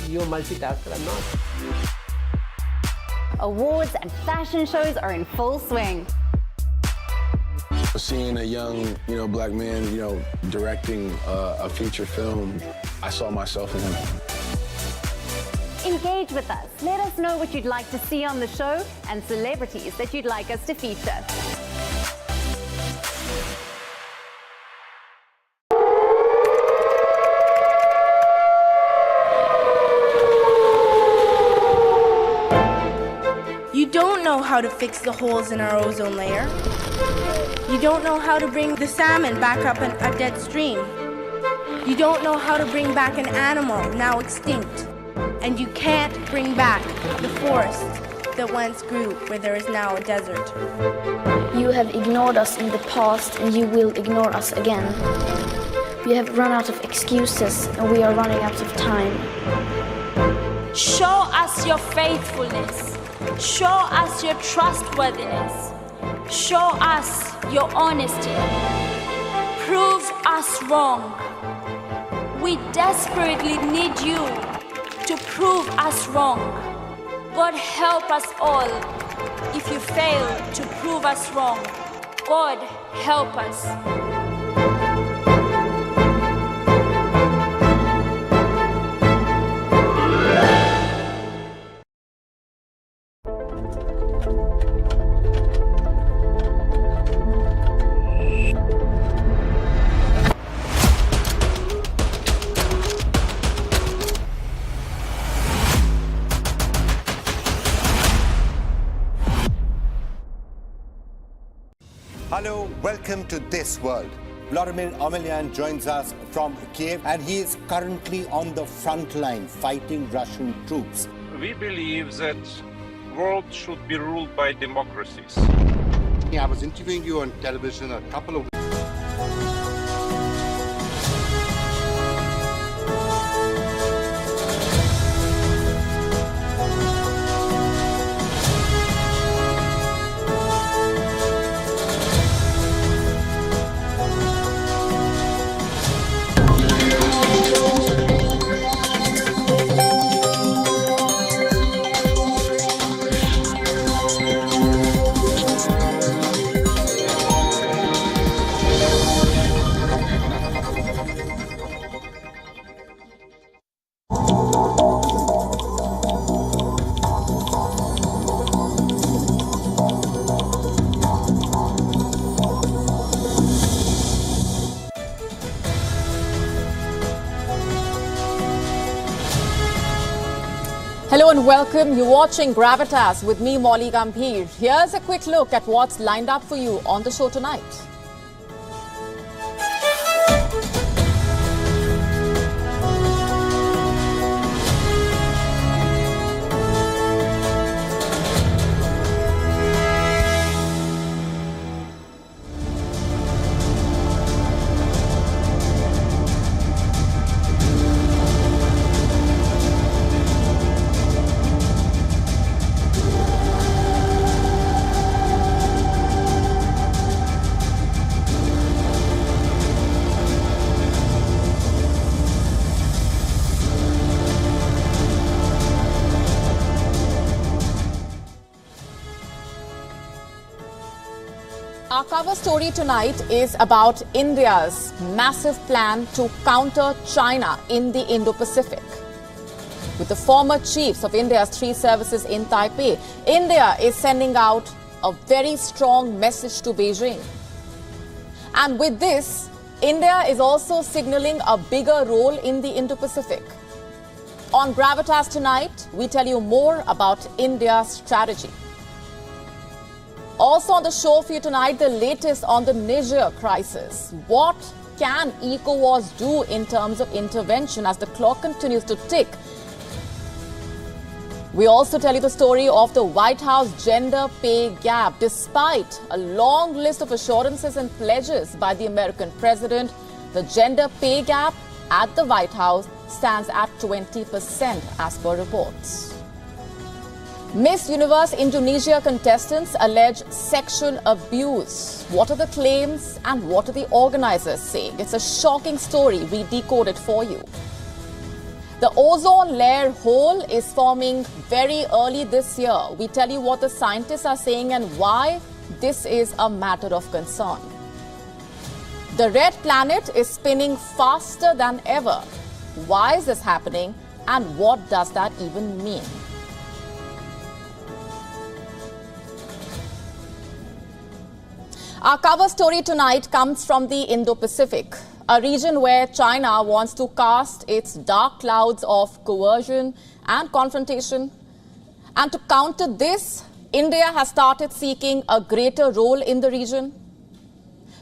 you a multitasker. I'm not. Awards and fashion shows are in full swing. Seeing a young, black man, directing a feature film, I saw myself in him. Engage with us. Let us know what you'd like to see on the show and celebrities that you'd like us to feature. You don't know how to fix the holes in our ozone layer. You don't know how to bring the salmon back up a dead stream. You don't know how to bring back an animal now extinct. And you can't bring back the forest that once grew where there is now a desert. You have ignored us in the past and you will ignore us again. We have run out of excuses and we are running out of time. Show us your faithfulness. Show us your trustworthiness. Show us your honesty. Prove us wrong. We desperately need you to prove us wrong. God help us all if you fail to prove us wrong. God help us. Hello, welcome to This World. Vladimir Amelyan joins us from Kiev and he is currently on the front line fighting Russian troops. We believe that the world should be ruled by democracies. I was interviewing you on television a couple of Hello and welcome. You're watching Gravitas with me, Molly Gambhir. Here's a quick look at what's lined up for you on the show tonight. Our cover story tonight is about India's massive plan to counter China in the Indo-Pacific. With the former chiefs of India's 3 services in Taipei, India is sending out a very strong message to Beijing. And with this, India is also signaling a bigger role in the Indo-Pacific. On Gravitas tonight, we tell you more about India's strategy. Also on the show for you tonight, the latest on the Niger crisis. What can ECOWAS do in terms of intervention as the clock continues to tick? We also tell you the story of the White House gender pay gap. Despite a long list of assurances and pledges by the American president, the gender pay gap at the White House stands at 20% as per reports. Miss Universe Indonesia contestants allege sexual abuse. What are the claims and what are the organizers saying? It's a shocking story. We decode it for you. The ozone layer hole is forming very early this year. We tell you what the scientists are saying and why this is a matter of concern. The red planet is spinning faster than ever. Why is this happening and what does that even mean? Our cover story tonight comes from the Indo-Pacific, a region where China wants to cast its dark clouds of coercion and confrontation. And to counter this, India has started seeking a greater role in the region.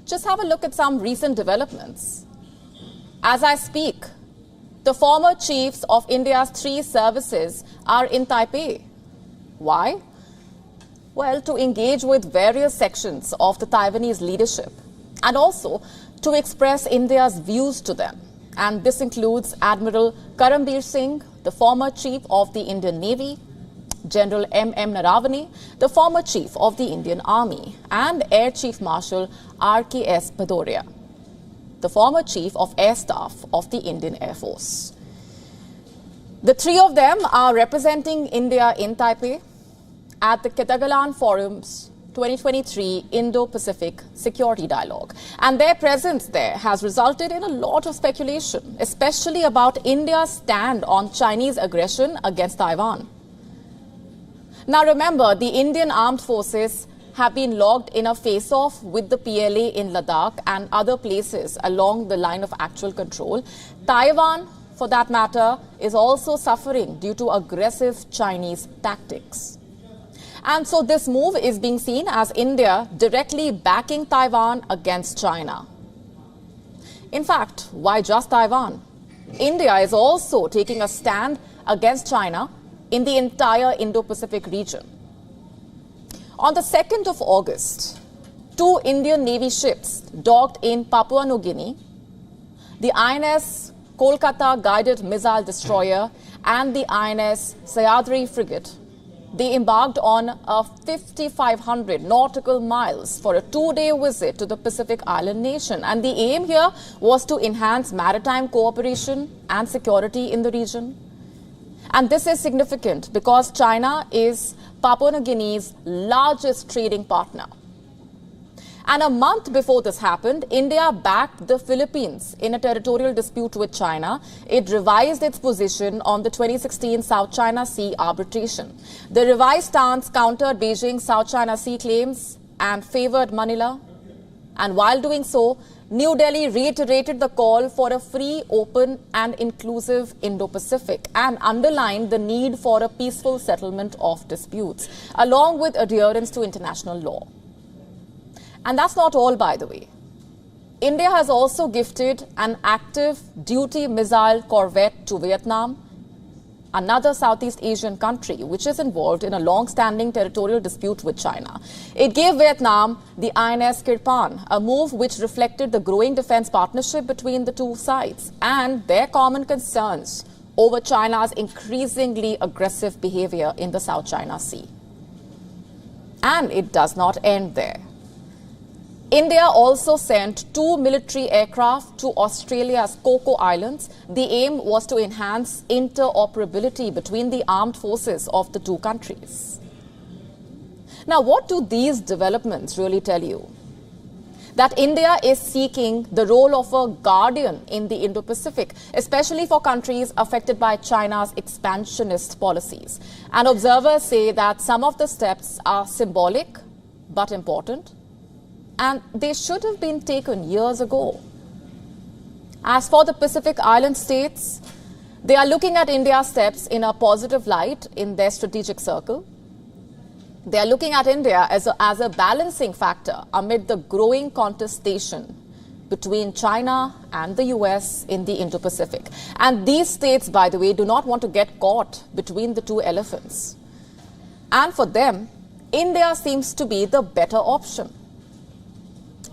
Just have a look at some recent developments. As I speak, the former chiefs of India's 3 services are in Taipei. Why? Well, to engage with various sections of the Taiwanese leadership and also to express India's views to them. And this includes Admiral Karambir Singh, the former chief of the Indian Navy, General M.M. Naravane, the former chief of the Indian Army, and Air Chief Marshal R.K.S. Bhadoria, the former chief of Air Staff of the Indian Air Force. The 3 of them are representing India in Taipei at the Ketagalan Forum's 2023 Indo-Pacific Security Dialogue. And their presence there has resulted in a lot of speculation, especially about India's stand on Chinese aggression against Taiwan. Now remember, the Indian armed forces have been locked in a face-off with the PLA in Ladakh and other places along the line of actual control. Taiwan, for that matter, is also suffering due to aggressive Chinese tactics. And so this move is being seen as India directly backing Taiwan against China. In fact, why just Taiwan? India is also taking a stand against China in the entire Indo-Pacific region. On the 2nd of August, 2 Indian Navy ships docked in Papua New Guinea, the INS Kolkata Guided Missile Destroyer and the INS Sayadri frigate. They embarked on a 5,500 nautical miles for a 2-day visit to the Pacific island nation. And the aim here was to enhance maritime cooperation and security in the region. And this is significant because China is Papua New Guinea's largest trading partner. And a month before this happened, India backed the Philippines in a territorial dispute with China. It revised its position on the 2016 South China Sea arbitration. The revised stance countered Beijing's South China Sea claims and favored Manila. And while doing so, New Delhi reiterated the call for a free, open and inclusive Indo-Pacific and underlined the need for a peaceful settlement of disputes, along with adherence to international law. And that's not all, by the way. India has also gifted an active duty missile corvette to Vietnam, another Southeast Asian country which is involved in a long-standing territorial dispute with China. It gave Vietnam the INS Kirpan, a move which reflected the growing defense partnership between the two sides and their common concerns over China's increasingly aggressive behavior in the South China Sea. And it does not end there. India also sent 2 military aircraft to Australia's Coco Islands. The aim was to enhance interoperability between the armed forces of the 2 countries. Now, what do these developments really tell you? That India is seeking the role of a guardian in the Indo-Pacific, especially for countries affected by China's expansionist policies. And observers say that some of the steps are symbolic but important, and they should have been taken years ago. As for the Pacific Island states, they are looking at India's steps in a positive light in their strategic circle. They are looking at India as a balancing factor amid the growing contestation between China and the US in the Indo-Pacific. And these states, by the way, do not want to get caught between the 2 elephants. And for them, India seems to be the better option.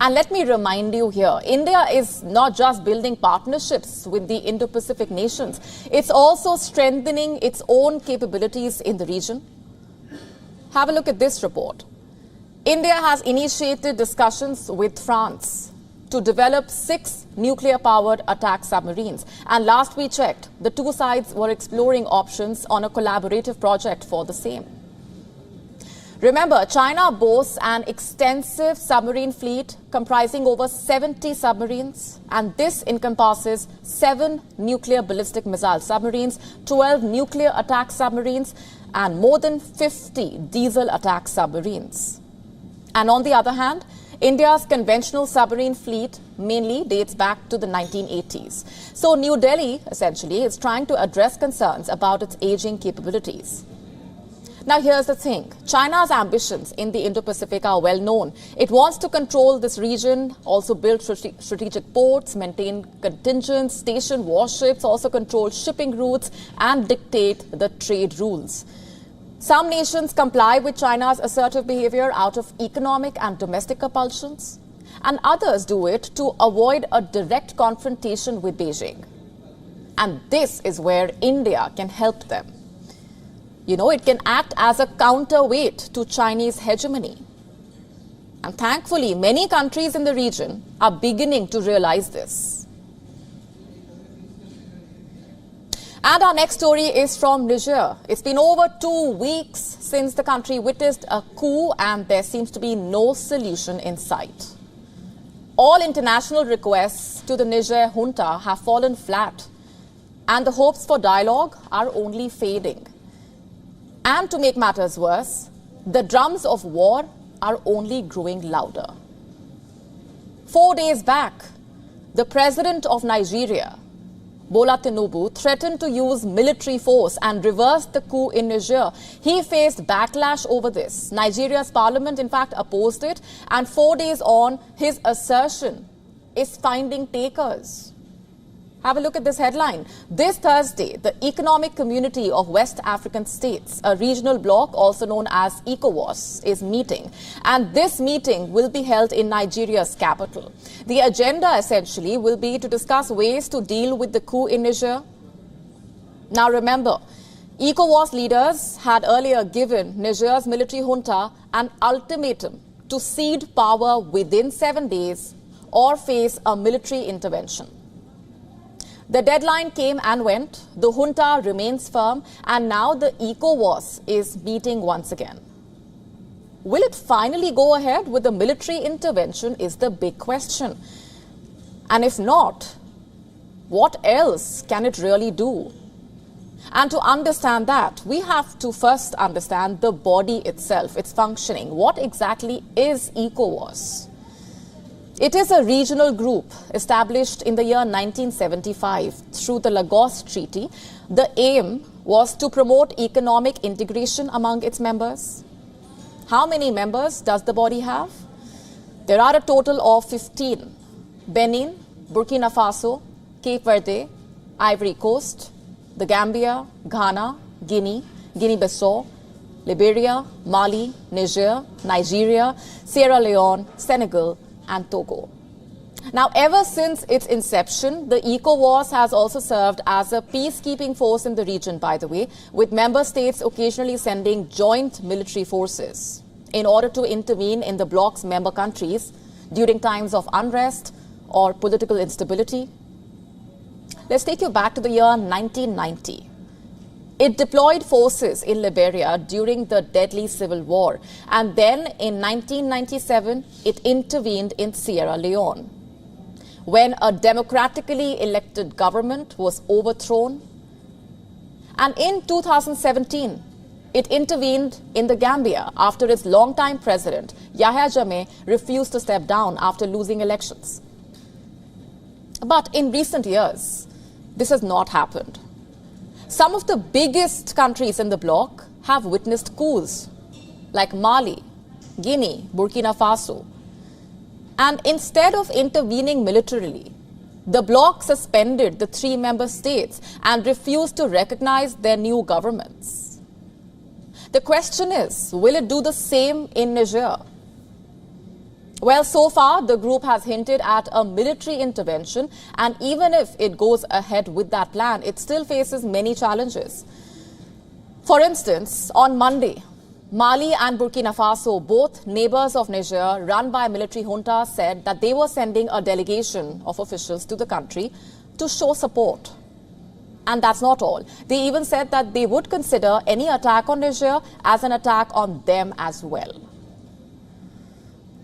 And let me remind you here, India is not just building partnerships with the Indo-Pacific nations, it's also strengthening its own capabilities in the region. Have a look at this report. India has initiated discussions with France to develop 6 nuclear-powered attack submarines. And last we checked, the two sides were exploring options on a collaborative project for the same. Remember, China boasts an extensive submarine fleet comprising over 70 submarines, and this encompasses 7 nuclear ballistic missile submarines, 12 nuclear attack submarines, and more than 50 diesel attack submarines. And on the other hand, India's conventional submarine fleet mainly dates back to the 1980s. So New Delhi, essentially, is trying to address concerns about its aging capabilities. Now, here's the thing. China's ambitions in the Indo-Pacific are well known. It wants to control this region, also build strategic ports, maintain contingents, station warships, also control shipping routes, and dictate the trade rules. Some nations comply with China's assertive behavior out of economic and domestic compulsions, and others do it to avoid a direct confrontation with Beijing. And this is where India can help them. You know, it can act as a counterweight to Chinese hegemony. And thankfully, many countries in the region are beginning to realize this. And our next story is from Niger. It's been over 2 weeks since the country witnessed a coup, and there seems to be no solution in sight. All international requests to the Niger junta have fallen flat, and the hopes for dialogue are only fading. And to make matters worse, the drums of war are only growing louder. 4 days back, the president of Nigeria, Bola Tinubu, threatened to use military force and reverse the coup in Niger. He faced backlash over this. Nigeria's parliament, in fact, opposed it. And 4 days on, his assertion is finding takers. Have a look at this headline. This Thursday, the Economic Community of West African States, a regional bloc also known as ECOWAS, is meeting. And this meeting will be held in Nigeria's capital. The agenda essentially will be to discuss ways to deal with the coup in Niger. Now remember, ECOWAS leaders had earlier given Niger's military junta an ultimatum to cede power within 7 days or face a military intervention. The deadline came and went, the junta remains firm, and now the ECOWAS is meeting once again. Will it finally go ahead with the military intervention is the big question. And if not, what else can it really do? And to understand that, we have to first understand the body itself, its functioning. What exactly is ECOWAS? It is a regional group established in the year 1975 through the Lagos Treaty. The aim was to promote economic integration among its members. How many members does the body have? There are a total of 15. Benin, Burkina Faso, Cape Verde, Ivory Coast, the Gambia, Ghana, Guinea, Guinea-Bissau, Liberia, Mali, Niger, Nigeria, Sierra Leone, Senegal, and Togo. Now, ever since its inception, the ECOWAS has also served as a peacekeeping force in the region, by the way, with member states occasionally sending joint military forces in order to intervene in the bloc's member countries during times of unrest or political instability. Let's take you back to the year 1990. It deployed forces in Liberia during the deadly civil war, and then in 1997, it intervened in Sierra Leone. When a democratically elected government was overthrown, and in 2017, it intervened in the Gambia after its longtime president, Yahya Jammeh, refused to step down after losing elections. But in recent years, this has not happened. Some of the biggest countries in the bloc have witnessed coups, like Mali, Guinea, Burkina Faso. And instead of intervening militarily, the bloc suspended the 3 member states and refused to recognize their new governments. The question is, will it do the same in Niger? Well, so far, the group has hinted at a military intervention, and even if it goes ahead with that plan, it still faces many challenges. For instance, on Monday, Mali and Burkina Faso, both neighbors of Niger, run by a military junta, said that they were sending a delegation of officials to the country to show support. And that's not all. They even said that they would consider any attack on Niger as an attack on them as well.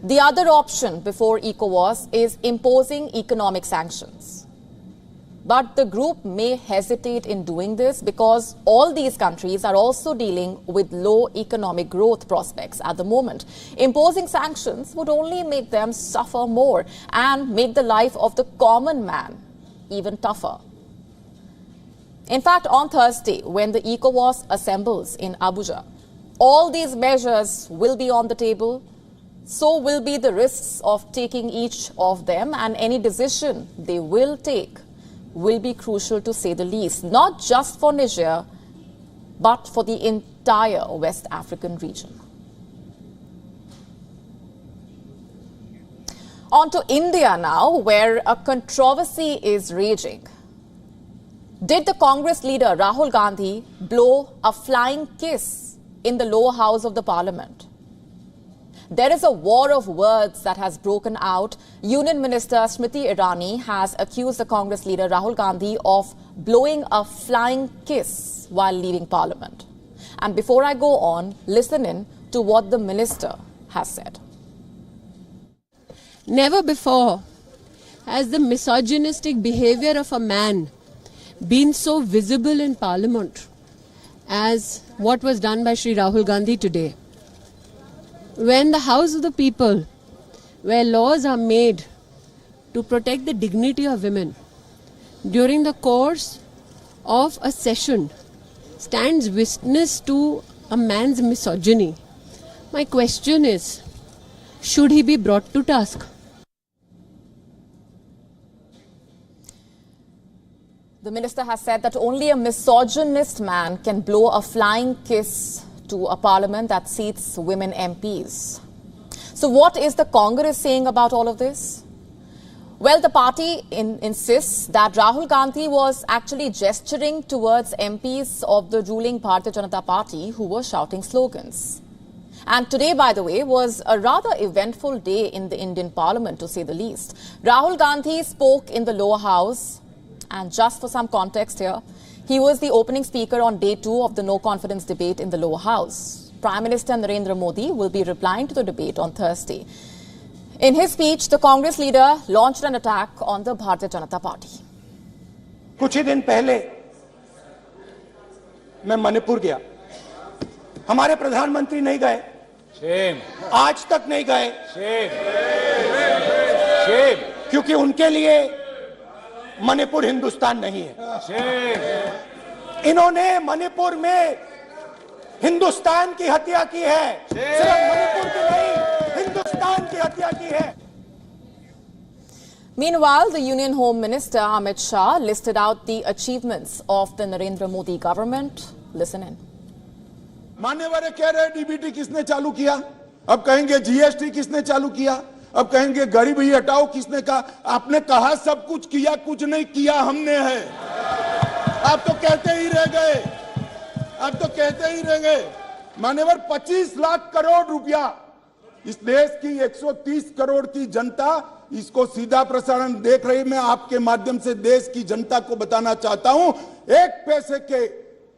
The other option before ECOWAS is imposing economic sanctions. But the group may hesitate in doing this because all these countries are also dealing with low economic growth prospects at the moment. Imposing sanctions would only make them suffer more and make the life of the common man even tougher. In fact, on Thursday, when the ECOWAS assembles in Abuja, all these measures will be on the table. So will be the risks of taking each of them, and any decision they will take will be crucial, to say the least, not just for Niger, but for the entire West African region. On to India now, where a controversy is raging. Did the Congress leader Rahul Gandhi blow a flying kiss in the lower house of the parliament? There is a war of words that has broken out. Union Minister Smriti Irani has accused the Congress leader Rahul Gandhi of blowing a flying kiss while leaving Parliament. And before I go on, listen in to what the minister has said. Never before has the misogynistic behavior of a man been so visible in Parliament as what was done by Shri Rahul Gandhi today. When the House of the People, where laws are made to protect the dignity of women, during the course of a session, stands witness to a man's misogyny, my question is, should he be brought to task? The minister has said that only a misogynist man can blow a flying kiss to a parliament that seats women MPs. So what is the Congress saying about all of this? Well, the party insists that Rahul Gandhi was actually gesturing towards MPs of the ruling Bharatiya Janata Party who were shouting slogans. And today, by the way, was a rather eventful day in the Indian Parliament, to say the least. Rahul Gandhi spoke in the lower house, and just for some context here, he was the opening speaker on day 2 of the no-confidence debate in the lower house. Prime Minister Narendra Modi will be replying to the debate on Thursday. In his speech, the Congress leader launched an attack on the Bharatiya Janata Party. कुछ ही दिन पहले मैं मणिपुर गया. हमारे प्रधानमंत्री नहीं गए. आज तक नहीं गए. क्योंकि उनके लिए मणिपुर हिंदुस्तान नहीं है. इन्होंने मणिपुर में हिंदुस्तान की हत्या की है. सिर्फ मणिपुर की नहीं, हिंदुस्तान की हत्या की है. Meanwhile, the Union Home Minister Amit Shah listed out the achievements of the Narendra Modi government. Listen in. मान्यवर कह रहे डीबीटी किसने चालू किया, अब कहेंगे जीएसटी किसने चालू किया, अब कहेंगे गरीबी हटाओ किसने कहा. आपने कहा सब कुछ किया, कुछ नहीं किया हमने है. आप तो कहते ही रह गए, आप तो कहते ही रह गए. मान्यवर 25 लाख करोड़ रुपया इस देश की 130 करोड़ की जनता इसको सीधा प्रसारण देख रही. मैं आपके माध्यम से देश की जनता को बताना चाहता हूं, एक पैसे के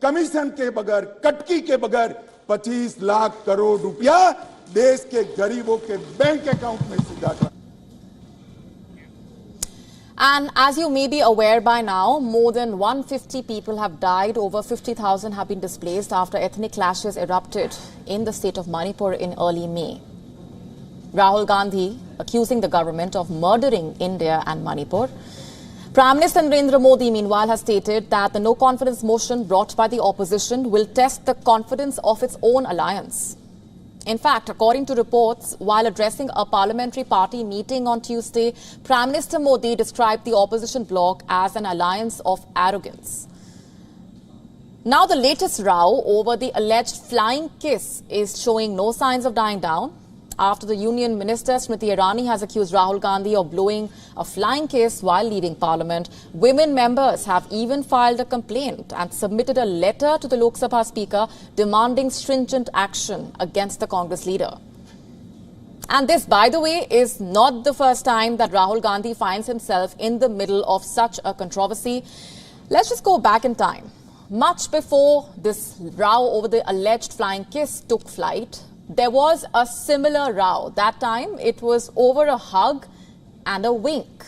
कमीशन के बगैर, कटकी के बगैर 25 लाख करोड़ रुपया देश के गरीबों के बैंक अकाउंट में सीधा. And as you may be aware by now, more than 150 people have died, over 50,000 have been displaced after ethnic clashes erupted in the state of Manipur in early May. Rahul Gandhi accusing the government of murdering India and Manipur. Prime Minister Narendra Modi, meanwhile, has stated that the no-confidence motion brought by the opposition will test the confidence of its own alliance. In fact, according to reports, while addressing a parliamentary party meeting on Tuesday, Prime Minister Modi described the opposition bloc as an alliance of arrogance. Now, the latest row over the alleged flying kiss is showing no signs of dying down. after the Union Minister Smriti Irani has accused Rahul Gandhi of blowing a flying kiss while leading Parliament. Women members have even filed a complaint and submitted a letter to the Lok Sabha Speaker demanding stringent action against the Congress leader. And this, by the way, is not the first time that Rahul Gandhi finds himself in the middle of such a controversy. Let's just go back in time. Much before this row over the alleged flying kiss took flight, there was a similar row. That time, it was over a hug and a wink.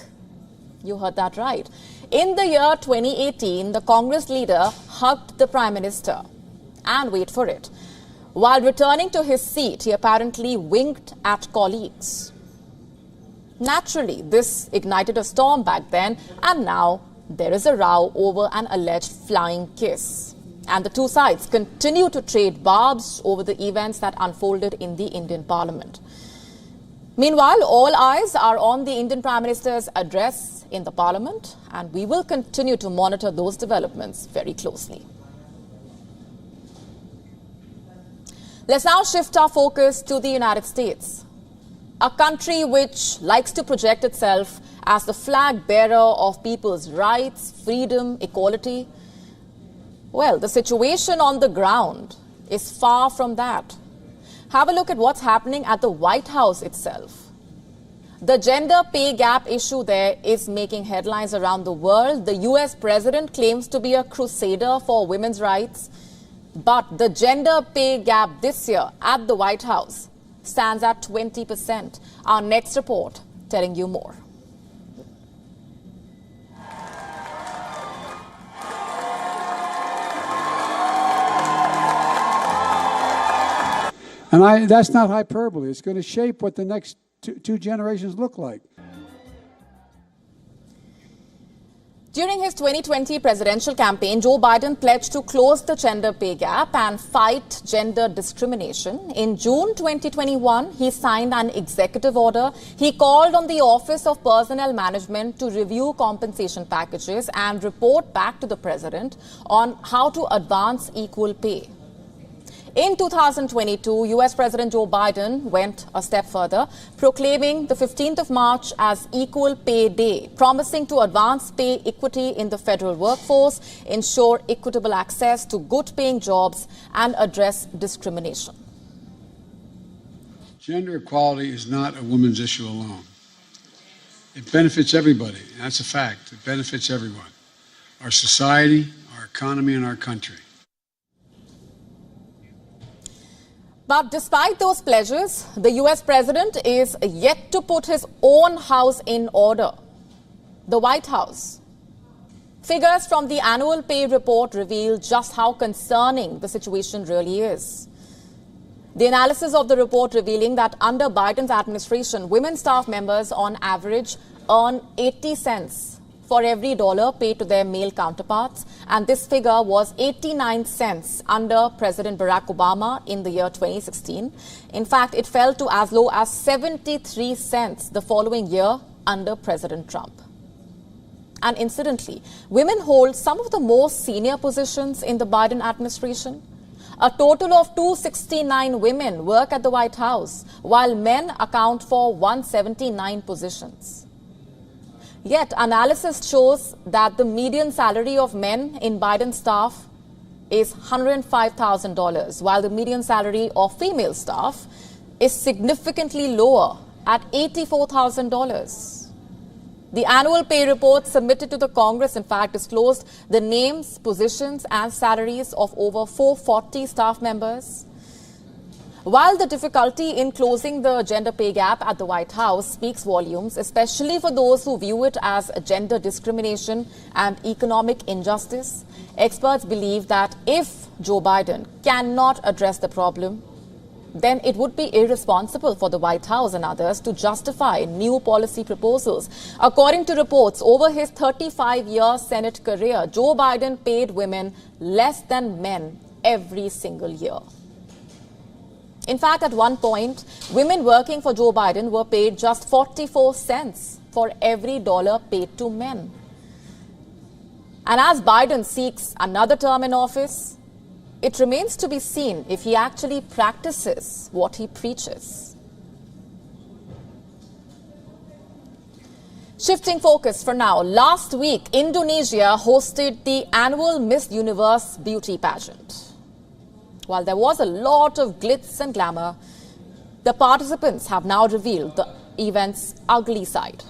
You heard that right. In the year 2018, the Congress leader hugged the Prime Minister. And wait for it. While returning to his seat, he apparently winked at colleagues. Naturally, this ignited a storm back then, and now there is a row over an alleged flying kiss. And the two sides continue to trade barbs over the events that unfolded in the Indian Parliament. Meanwhile, all eyes are on the Indian Prime Minister's address in the Parliament, and we will continue to monitor those developments very closely. Let's now shift our focus to the United States, a country which likes to project itself as the flag bearer of people's rights, freedom, equality. Well, the situation on the ground is far from that. Have a look at what's happening at the White House itself. The gender pay gap issue there is making headlines around the world. The US president claims to be a crusader for women's rights. But the gender pay gap this year at the White House stands at 20%. Our next report telling you more. And that's not hyperbole. It's going to shape what the next two generations look like. During his 2020 presidential campaign, Joe Biden pledged to close the gender pay gap and fight gender discrimination. In June 2021, he signed an executive order. He called on the Office of Personnel Management to review compensation packages and report back to the president on how to advance equal pay. In 2022, US President Joe Biden went a step further, proclaiming the 15th of March as Equal Pay Day, promising to advance pay equity in the federal workforce, ensure equitable access to good-paying jobs, and address discrimination. Gender equality is not a women's issue alone. It benefits everybody. That's a fact. It benefits everyone. Our society, our economy, and our country. But despite those pledges, the US president is yet to put his own house in order. The White House. Figures from the annual pay report reveal just how concerning the situation really is. The analysis of the report revealing that under Biden's administration, women staff members on average earn 80 cents for every dollar paid to their male counterparts, and this figure was 89 cents under President Barack Obama in the year 2016. In fact, it fell to as low as 73 cents the following year under President Trump. And incidentally, women hold some of the most senior positions in the Biden administration. A total of 269 women work at the White House, while men account for 179 positions. Yet, analysis shows that the median salary of men in Biden's staff is $105,000, while the median salary of female staff is significantly lower at $84,000. The annual pay report submitted to the Congress, in fact, disclosed the names, positions, and salaries of over 440 staff members. While the difficulty in closing the gender pay gap at the White House speaks volumes, especially for those who view it as gender discrimination and economic injustice, experts believe that if Joe Biden cannot address the problem, then it would be irresponsible for the White House and others to justify new policy proposals. According to reports, over his 35-year Senate career, Joe Biden paid women less than men every single year. In fact, at one point, women working for Joe Biden were paid just 44 cents for every dollar paid to men. And as Biden seeks another term in office, it remains to be seen if he actually practices what he preaches. Shifting focus for now, last week, Indonesia hosted the annual Miss Universe beauty pageant. While there was a lot of glitz and glamour, the participants have now revealed the event's ugly side.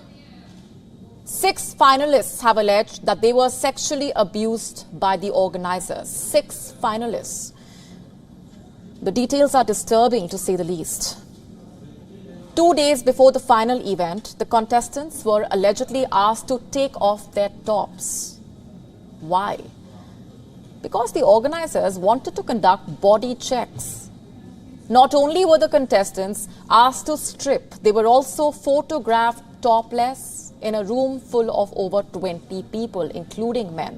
6 finalists have alleged that they were sexually abused by the organizers. 6 finalists. The details are disturbing, to say the least. 2 days before the final event, the contestants were allegedly asked to take off their tops. Why? Because the organizers wanted to conduct body checks. Not only were the contestants asked to strip, they were also photographed topless in a room full of over 20 people, including men.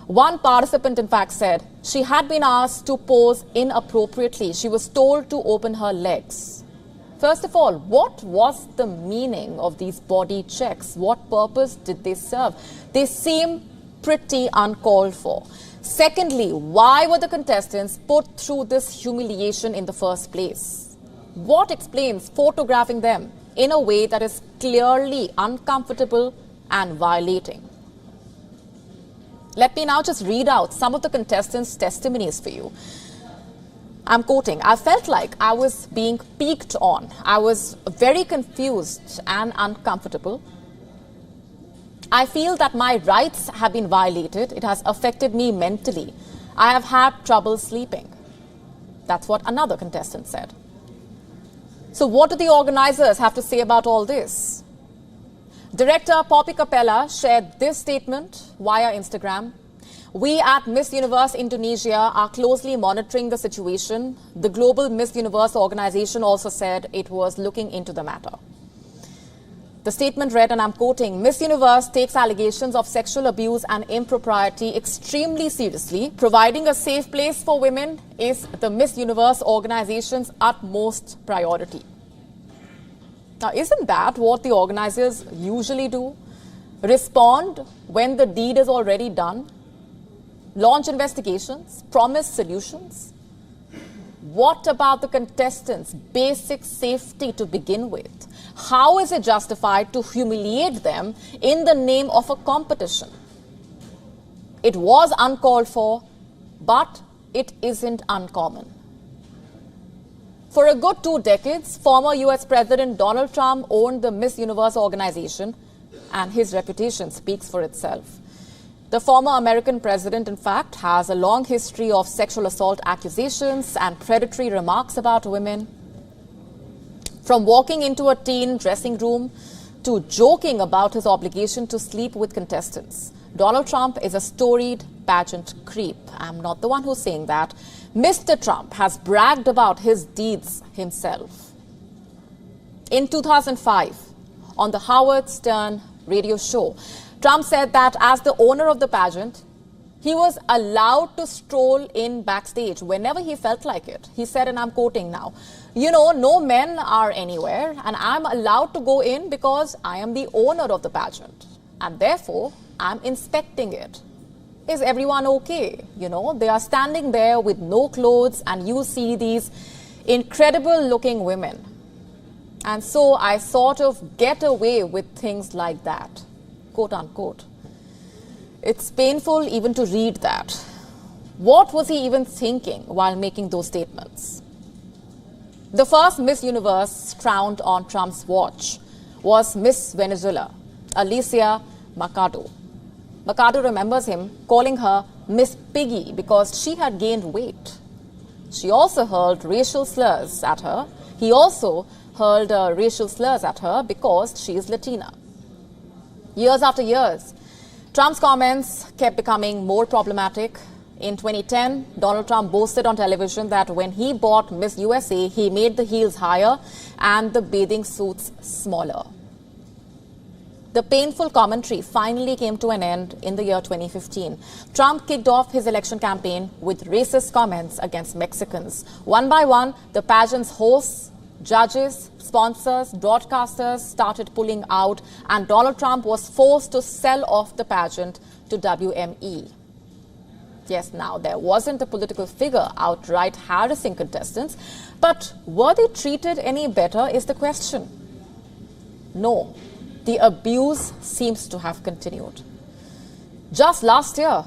One participant, in fact, said she had been asked to pose inappropriately. She was told to open her legs. First of all, what was the meaning of these body checks? What purpose did they serve? They seem pretty uncalled for. Secondly, why were the contestants put through this humiliation in the first place? What explains photographing them in a way that is clearly uncomfortable and violating? Let me now just read out some of the contestants' testimonies for you. I'm quoting, "I felt like I was being peeked on. I was very confused and uncomfortable. I feel that my rights have been violated. It has affected me mentally. I have had trouble sleeping." That's what another contestant said. So what do the organizers have to say about all this? Director Poppy Capella shared this statement via Instagram. "We at Miss Universe Indonesia are closely monitoring the situation." The Global Miss Universe organization also said it was looking into the matter. The statement read, and I'm quoting, "Miss Universe takes allegations of sexual abuse and impropriety extremely seriously. Providing a safe place for women is the Miss Universe organization's utmost priority." Now, isn't that what the organizers usually do? Respond when the deed is already done? Launch investigations? Promise solutions? What about the contestants' basic safety to begin with? How is it justified to humiliate them in the name of a competition? It was uncalled for, but it isn't uncommon. For a good 2 decades, former US President Donald Trump owned the Miss Universe organization, and his reputation speaks for itself. The former American president, in fact, has a long history of sexual assault accusations and predatory remarks about women. From walking into a teen dressing room to joking about his obligation to sleep with contestants, Donald Trump is a storied pageant creep. I'm not the one who's saying that. Mr. Trump has bragged about his deeds himself. In 2005, on the Howard Stern radio show, Trump said that as the owner of the pageant, he was allowed to stroll in backstage whenever he felt like it. He said, and I'm quoting now, "You know, no men are anywhere, and I'm allowed to go in because I am the owner of the pageant. And therefore, I'm inspecting it. Is everyone okay? You know, they are standing there with no clothes, and you see these incredible looking women. And so I sort of get away with things like that," quote unquote. It's painful even to read that. What was he even thinking while making those statements? The first Miss Universe crowned on Trump's watch was Miss Venezuela, Alicia Mercado. Mercado remembers him calling her Miss Piggy because she had gained weight. She also hurled racial slurs at her. He also hurled racial slurs at her because she is Latina. Years after years, Trump's comments kept becoming more problematic. In 2010, Donald Trump boasted on television that when he bought Miss USA, he made the heels higher and the bathing suits smaller. The painful commentary finally came to an end in the year 2015. Trump kicked off his election campaign with racist comments against Mexicans. One by one, the pageant's hosts, judges, sponsors, broadcasters started pulling out, and Donald Trump was forced to sell off the pageant to WME. Yes, now there wasn't a political figure outright harassing contestants, but were they treated any better is the question. No. the abuse seems to have continued. Just last year,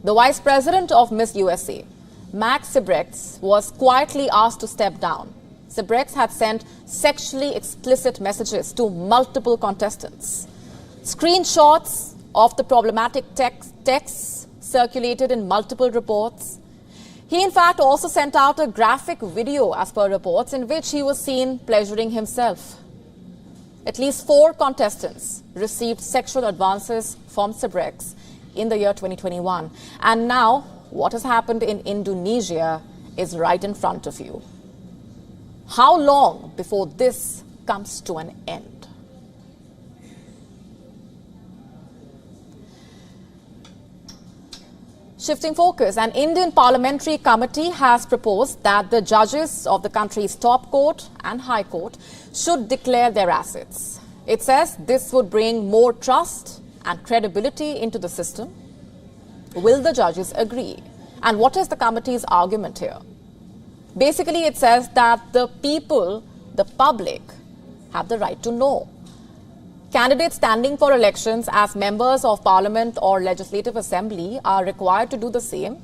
the vice president of Miss USA, Max Sibrex, was quietly asked to step down. Sibrex had sent sexually explicit messages to multiple contestants. Screenshots of the problematic texts circulated in multiple reports. He, in fact, also sent out a graphic video, as per reports, in which he was seen pleasuring himself. At least 4 contestants received sexual advances from Sibrex in the year 2021. And now, what has happened in Indonesia is right in front of you. How long before this comes to an end? Shifting focus, an Indian parliamentary committee has proposed that the judges of the country's top court and high court should declare their assets. It says this would bring more trust and credibility into the system. Will the judges agree? And what is the committee's argument here? Basically, it says that the people, the public, have the right to know. Candidates standing for elections as members of parliament or legislative assembly are required to do the same,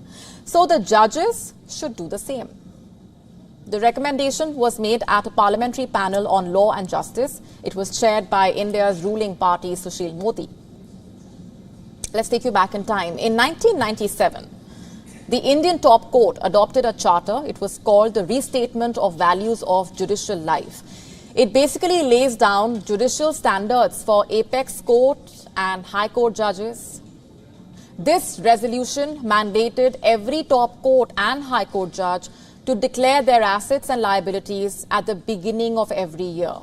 so the judges should do the same. The recommendation was made at a parliamentary panel on law and justice. It was chaired by India's ruling party, Sushil Modi. Let's take you back in time. In 1997, the Indian top court adopted a charter. It was called the Restatement of Values of Judicial Life. It basically lays down judicial standards for apex court and high court judges. This resolution mandated every top court and high court judge to declare their assets and liabilities at the beginning of every year.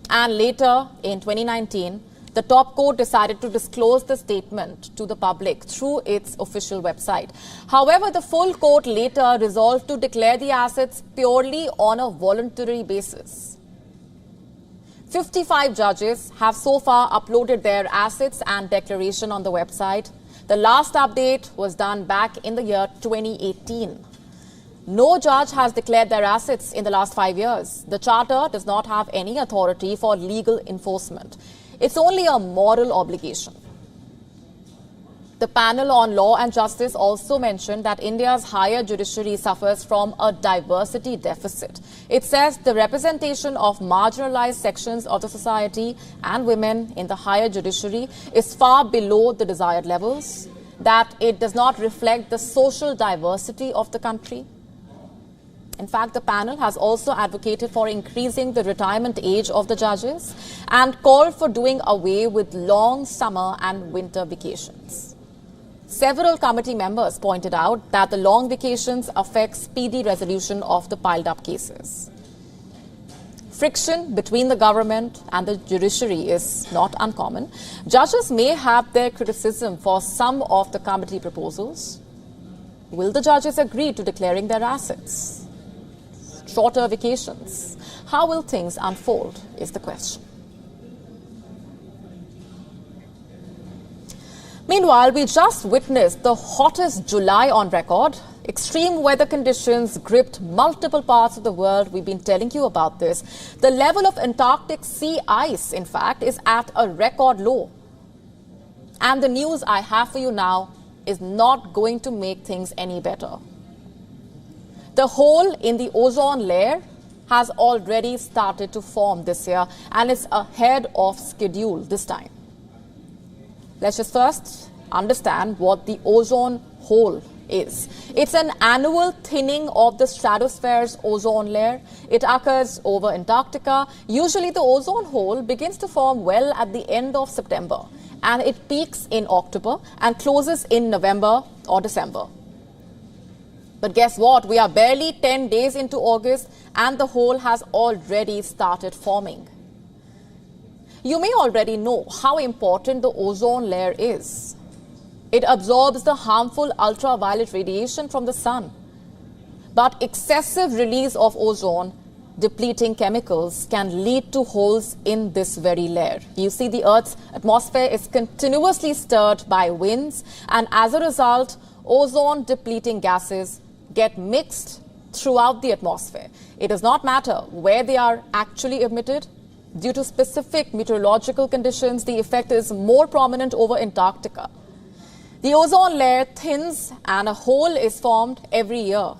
And later, in 2019, the top court decided to disclose the statement to the public through its official website. However, the full court later resolved to declare the assets purely on a voluntary basis. 55 judges have so far uploaded their assets and declaration on the website. The last update was done back in the year 2018. No judge has declared their assets in the last 5 years. The charter does not have any authority for legal enforcement. It's only a moral obligation. The panel on law and justice also mentioned that India's higher judiciary suffers from a diversity deficit. It says the representation of marginalized sections of the society and women in the higher judiciary is far below the desired levels, that it does not reflect the social diversity of the country. In fact, the panel has also advocated for increasing the retirement age of the judges and called for doing away with long summer and winter vacations. Several committee members pointed out that the long vacations affect speedy resolution of the piled-up cases. Friction between the government and the judiciary is not uncommon. Judges may have their criticism for some of the committee proposals. Will the judges agree to declaring their assets? Shorter vacations. How will things unfold is the question. Meanwhile, we just witnessed the hottest July on record. Extreme weather conditions gripped multiple parts of the world. We've been telling you about this. The level of Antarctic sea ice, in fact, is at a record low. And the news I have for you now is not going to make things any better. The hole in the ozone layer has already started to form this year and is ahead of schedule this time. Let's just first understand what the ozone hole is. It's an annual thinning of the stratosphere's ozone layer. It occurs over Antarctica. Usually the ozone hole begins to form well at the end of September, and it peaks in October and closes in November or December. But guess what? We are barely 10 days into August and the hole has already started forming. You may already know how important the ozone layer is. It absorbs the harmful ultraviolet radiation from the sun. But excessive release of ozone depleting chemicals can lead to holes in this very layer. You see, the Earth's atmosphere is continuously stirred by winds, and as a result, ozone depleting gases get mixed throughout the atmosphere. It does not matter where they are actually emitted. Due to specific meteorological conditions, the effect is more prominent over Antarctica. The ozone layer thins and a hole is formed every year.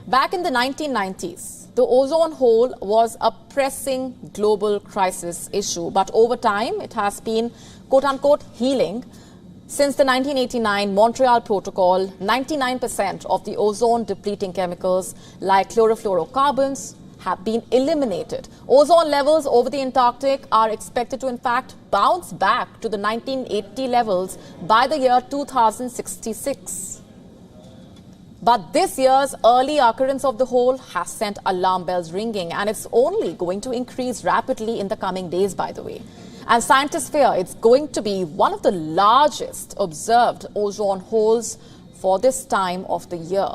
Back in the 1990s, the ozone hole was a pressing global crisis issue, but over time it has been quote-unquote healing. Since the 1989 Montreal Protocol, 99% of the ozone-depleting chemicals like chlorofluorocarbons have been eliminated. Ozone levels over the Antarctic are expected to in fact bounce back to the 1980 levels by the year 2066. But this year's early occurrence of the hole has sent alarm bells ringing, and it's only going to increase rapidly in the coming days, by the way. And scientists fear it's going to be one of the largest observed ozone holes for this time of the year.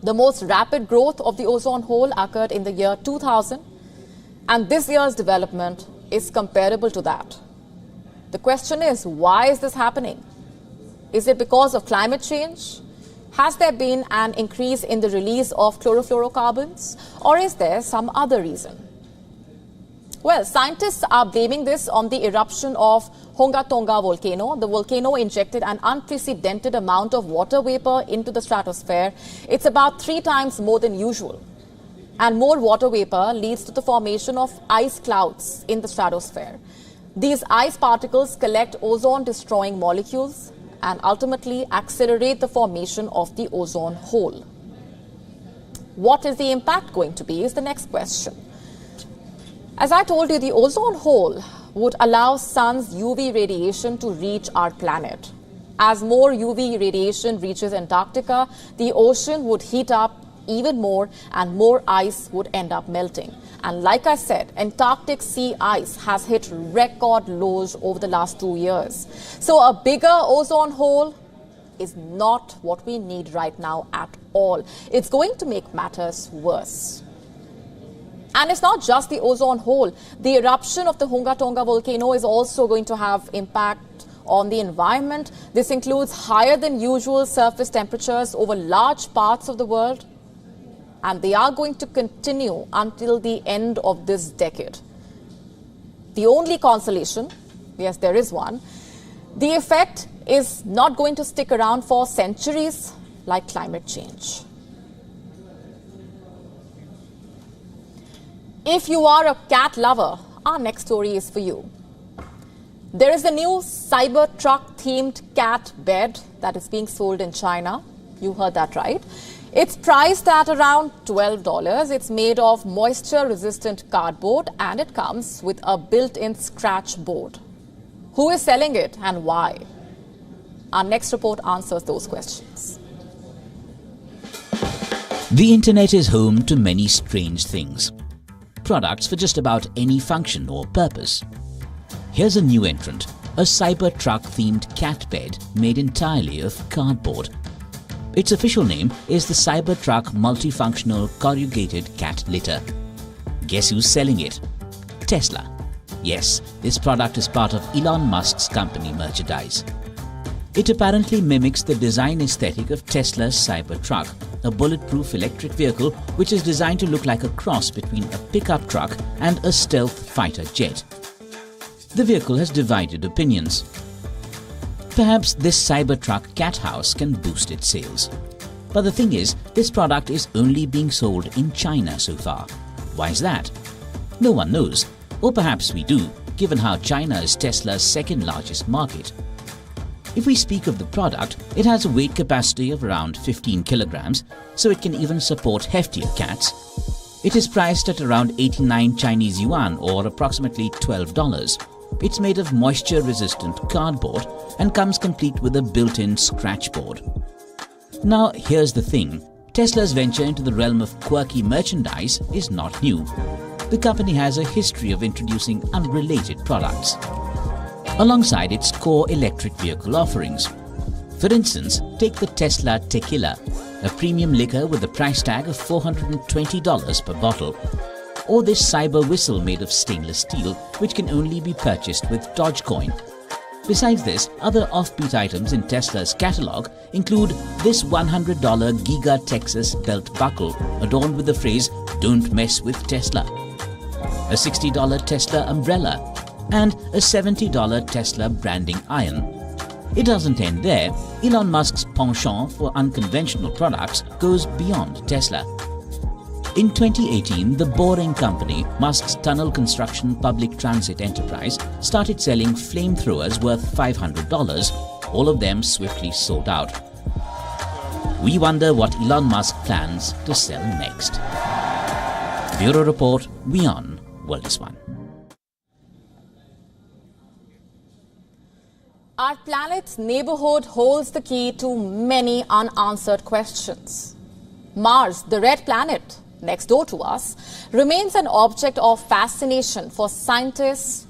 The most rapid growth of the ozone hole occurred in the year 2000, and this year's development is comparable to that. The question is, why is this happening? Is it because of climate change? Has there been an increase in the release of chlorofluorocarbons, or is there some other reason? Well, scientists are blaming this on the eruption of Hunga Tonga volcano. The volcano injected an unprecedented amount of water vapor into the stratosphere. It's about 3 times more than usual. And more water vapor leads to the formation of ice clouds in the stratosphere. These ice particles collect ozone-destroying molecules and ultimately accelerate the formation of the ozone hole. What is the impact going to be is the next question. As I told you, the ozone hole would allow sun's UV radiation to reach our planet. As more UV radiation reaches Antarctica, the ocean would heat up even more and more ice would end up melting. And like I said, Antarctic sea ice has hit record lows over the last 2 years. So a bigger ozone hole is not what we need right now at all. It's going to make matters worse. And it's not just the ozone hole. The eruption of the Hunga Tonga volcano is also going to have impact on the environment. This includes higher than usual surface temperatures over large parts of the world. And they are going to continue until the end of this decade. The only consolation, yes, there is one, the effect is not going to stick around for centuries like climate change. If you are a cat lover, our next story is for you. There is a new Cybertruck-themed cat bed that is being sold in China. You heard that right. It's priced at around $12. It's made of moisture-resistant cardboard and it comes with a built-in scratch board. Who is selling it and why? Our next report answers those questions. The internet is home to many strange things. Products for just about any function or purpose. Here's a new entrant, a Cybertruck-themed cat bed made entirely of cardboard. Its official name is the Cybertruck Multifunctional Corrugated Cat Litter. Guess who's selling it? Tesla. Yes, this product is part of Elon Musk's company merchandise. It apparently mimics the design aesthetic of Tesla's Cybertruck, a bulletproof electric vehicle which is designed to look like a cross between a pickup truck and a stealth fighter jet. The vehicle has divided opinions. Perhaps this Cybertruck cat house can boost its sales. But the thing is, this product is only being sold in China so far. Why is that? No one knows. Or perhaps we do, given how China is Tesla's second largest market. If we speak of the product, it has a weight capacity of around 15 kilograms, so it can even support heftier cats. It is priced at around 89 Chinese yuan or approximately $12. It's made of moisture-resistant cardboard and comes complete with a built-in scratch board. Now here's the thing, Tesla's venture into the realm of quirky merchandise is not new. The company has a history of introducing unrelated products alongside its core electric vehicle offerings. For instance, take the Tesla Tequila, a premium liquor with a price tag of $420 per bottle. Or this cyber whistle made of stainless steel, which can only be purchased with Dogecoin. Besides this, other offbeat items in Tesla's catalog include this $100 Giga Texas belt buckle adorned with the phrase, "Don't mess with Tesla." a $60 Tesla umbrella, and a $70 Tesla branding iron. It doesn't end there. Elon Musk's penchant for unconventional products goes beyond Tesla. In 2018, the Boring Company, Musk's tunnel construction public transit enterprise, started selling flamethrowers worth $500. All of them swiftly sold out. We wonder what Elon Musk plans to sell next. Bureau Report, WION World is One. Our planet's neighborhood holds the key to many unanswered questions. Mars, the red planet next door to us, remains an object of fascination for scientists,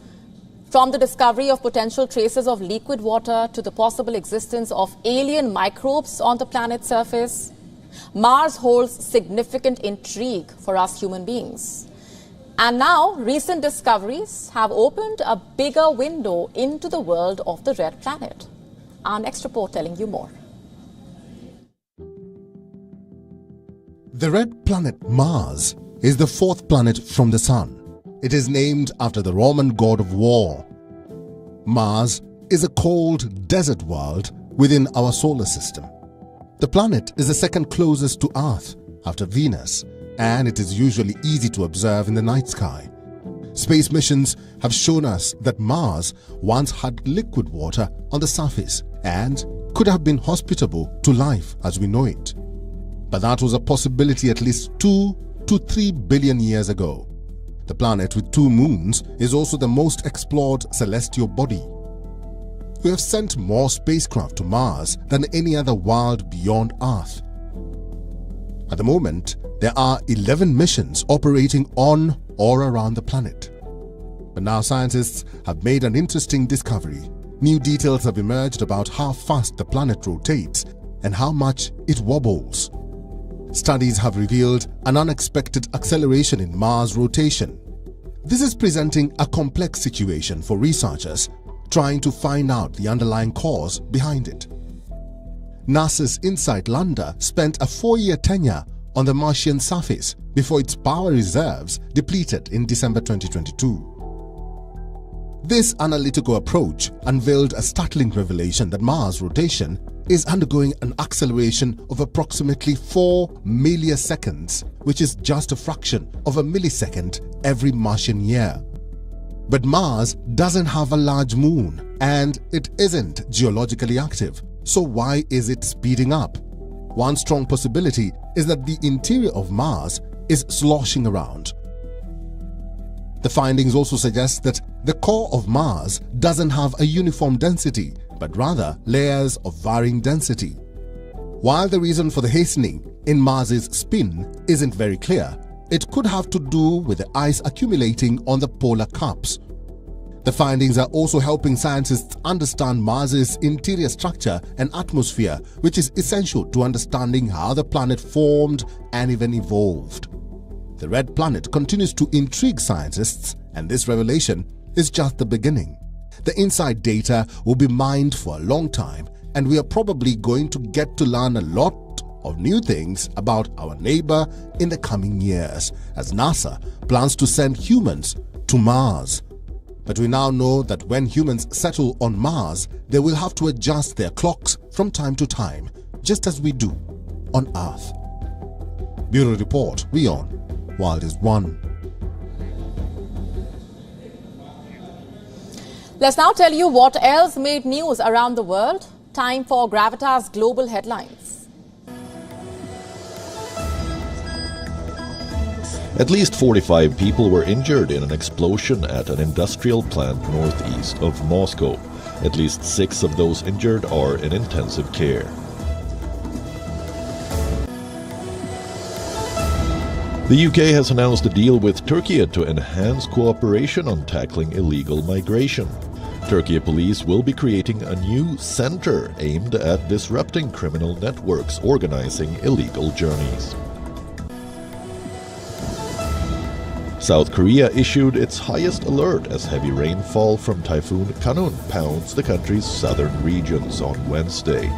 from the discovery of potential traces of liquid water to the possible existence of alien microbes on the planet's surface. Mars holds significant intrigue for us human beings. And now, recent discoveries have opened a bigger window into the world of the red planet. Our next report telling you more. The red planet Mars is the fourth planet from the Sun. It is named after the Roman god of war. Mars is a cold desert world within our solar system. The planet is the second closest to Earth after Venus, and it is usually easy to observe in the night sky. Space missions have shown us that Mars once had liquid water on the surface and could have been hospitable to life as we know it. But that was a possibility at least 2 to 3 billion years ago. The planet with 2 moons is also the most explored celestial body. We have sent more spacecraft to Mars than any other world beyond Earth. At the moment, there are 11 missions operating on or around the planet. But now scientists have made an interesting discovery. New details have emerged about how fast the planet rotates and how much it wobbles. Studies have revealed an unexpected acceleration in Mars rotation. This is presenting a complex situation for researchers trying to find out the underlying cause behind it. NASA's InSight lander spent a 4-year tenure on the Martian surface before its power reserves depleted in December 2022. This analytical approach unveiled a startling revelation that Mars rotation is undergoing an acceleration of approximately 4 milliseconds, which is just a fraction of a millisecond every Martian year. But Mars doesn't have a large moon and it isn't geologically active, so why is it speeding up? One strong possibility is that the interior of Mars is sloshing around. The findings also suggest that the core of Mars doesn't have a uniform density, but rather layers of varying density. While the reason for the hastening in Mars's spin isn't very clear, it could have to do with the ice accumulating on the polar caps. The findings are also helping scientists understand Mars's interior structure and atmosphere, which is essential to understanding how the planet formed and even evolved. The red planet continues to intrigue scientists, and this revelation is just the beginning. The InSight data will be mined for a long time, and we are probably going to get to learn a lot of new things about our neighbor in the coming years, as NASA plans to send humans to Mars. But we now know that when humans settle on Mars, they will have to adjust their clocks from time to time, just as we do on Earth. Bureau Report, WION World is One. Let's now tell you what else made news around the world. Time for Gravitas Global Headlines. At least 45 people were injured in an explosion at an industrial plant northeast of Moscow. At least 6 of those injured are in intensive care. The UK has announced a deal with Turkey to enhance cooperation on tackling illegal migration. Turkey police will be creating a new center aimed at disrupting criminal networks organizing illegal journeys. South Korea issued its highest alert as heavy rainfall from Typhoon Kanun pounds the country's southern regions on Wednesday,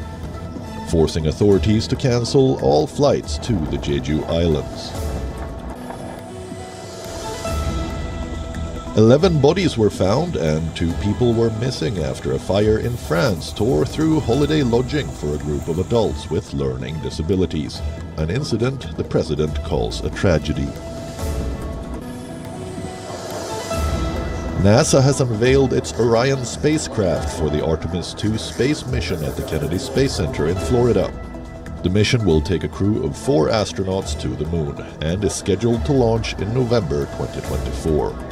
forcing authorities to cancel all flights to the Jeju Islands. 11 bodies were found and 2 people were missing after a fire in France tore through holiday lodging for a group of adults with learning disabilities. An incident the president calls a tragedy. NASA has unveiled its Orion spacecraft for the Artemis II space mission at the Kennedy Space Center in Florida. The mission will take a crew of 4 astronauts to the moon and is scheduled to launch in November 2024.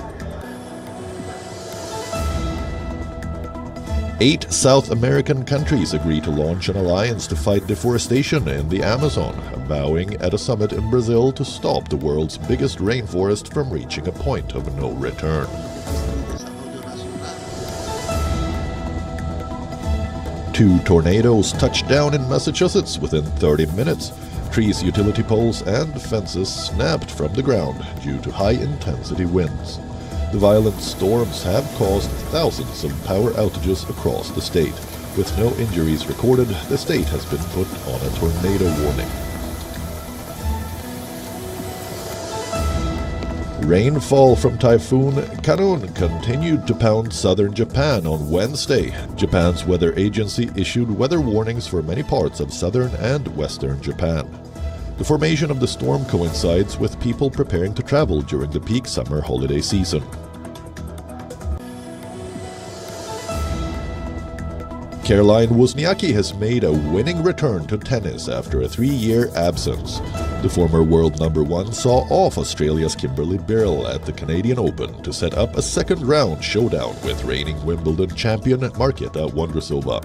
8 South American countries agree to launch an alliance to fight deforestation in the Amazon, vowing at a summit in Brazil to stop the world's biggest rainforest from reaching a point of no return. 2 tornadoes touched down in Massachusetts within 30 minutes. Trees, utility poles, and fences snapped from the ground due to high-intensity winds. The violent storms have caused thousands of power outages across the state. With no injuries recorded, the state has been put on a tornado warning. Rainfall from Typhoon Kanun continued to pound southern Japan on Wednesday. Japan's weather agency issued weather warnings for many parts of southern and western Japan. The formation of the storm coincides with people preparing to travel during the peak summer holiday season. Caroline Wozniacki has made a winning return to tennis after a 3-year absence. The former world number 1 saw off Australia's Kimberly Birrell at the Canadian Open to set up a second-round showdown with reigning Wimbledon champion Marketa Vondrousova.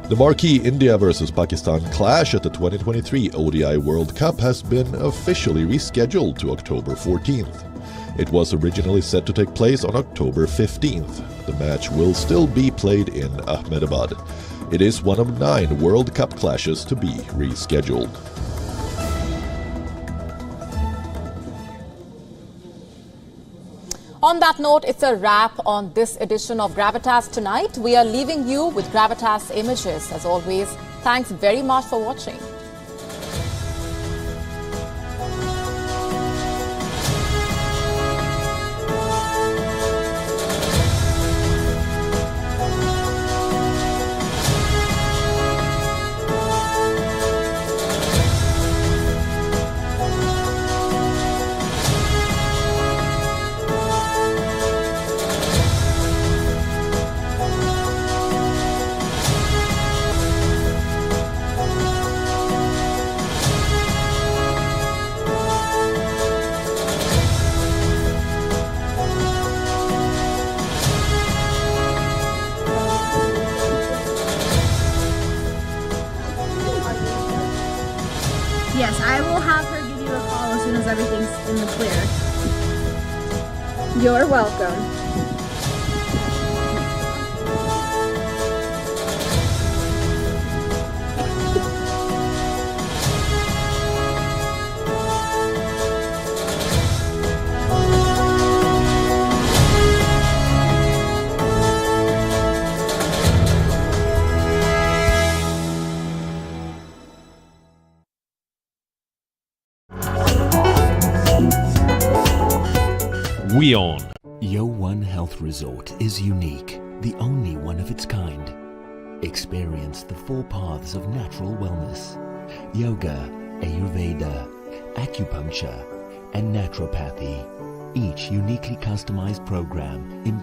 The marquee India vs Pakistan clash at the 2023 ODI World Cup has been officially rescheduled to October 14th. It was originally set to take place on October 15th. The match will still be played in Ahmedabad. It is one of 9 World Cup clashes to be rescheduled. On that note, it's a wrap on this edition of Gravitas Tonight. We are leaving you with Gravitas images. As always, thanks very much for watching. Yes, I will have her give you a call as soon as everything's in the clear. You're welcome. WION. WION Health Resort is unique, the only one of its kind. Experience the 4 paths of natural wellness: yoga, Ayurveda, acupuncture, and naturopathy. Each uniquely customized program